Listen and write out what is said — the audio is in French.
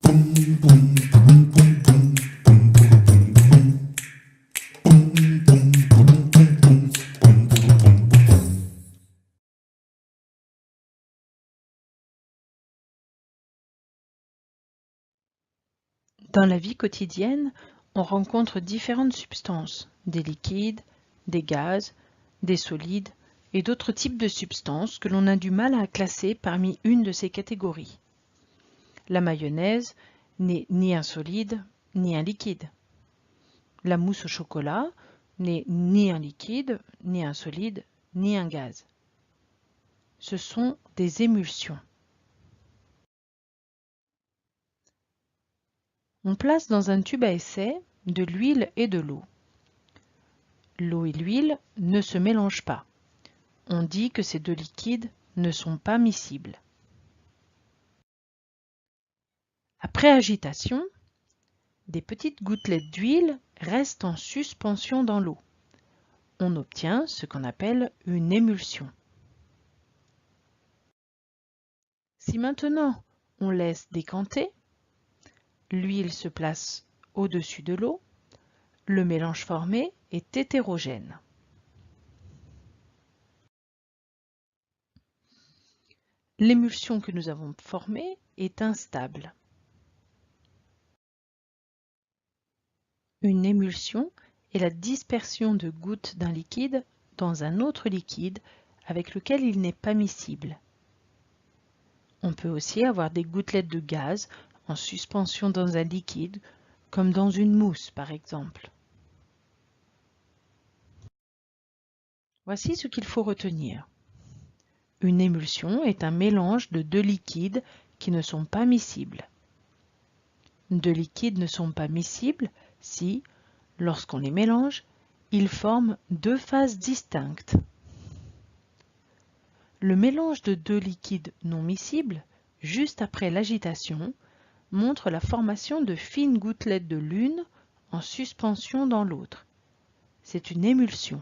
Dans la vie quotidienne, on rencontre différentes substances, des liquides, des gaz, des solides et d'autres types de substances que l'on a du mal à classer parmi une de ces catégories. La mayonnaise n'est ni un solide ni un liquide. La mousse au chocolat n'est ni un liquide, ni un solide, ni un gaz. Ce sont des émulsions. On place dans un tube à essai de l'huile et de l'eau. L'eau et l'huile ne se mélangent pas. On dit que ces deux liquides ne sont pas miscibles. Après agitation, des petites gouttelettes d'huile restent en suspension dans l'eau. On obtient ce qu'on appelle une émulsion. Si maintenant on laisse décanter, l'huile se place au-dessus de l'eau, le mélange formé est hétérogène. L'émulsion que nous avons formée est instable. Une émulsion est la dispersion de gouttes d'un liquide dans un autre liquide avec lequel il n'est pas miscible. On peut aussi avoir des gouttelettes de gaz en suspension dans un liquide, comme dans une mousse par exemple. Voici ce qu'il faut retenir. Une émulsion est un mélange de deux liquides qui ne sont pas miscibles. Deux liquides ne sont pas miscibles si, lorsqu'on les mélange, ils forment deux phases distinctes. Le mélange de deux liquides non miscibles, juste après l'agitation, montre la formation de fines gouttelettes de l'une en suspension dans l'autre. C'est une émulsion.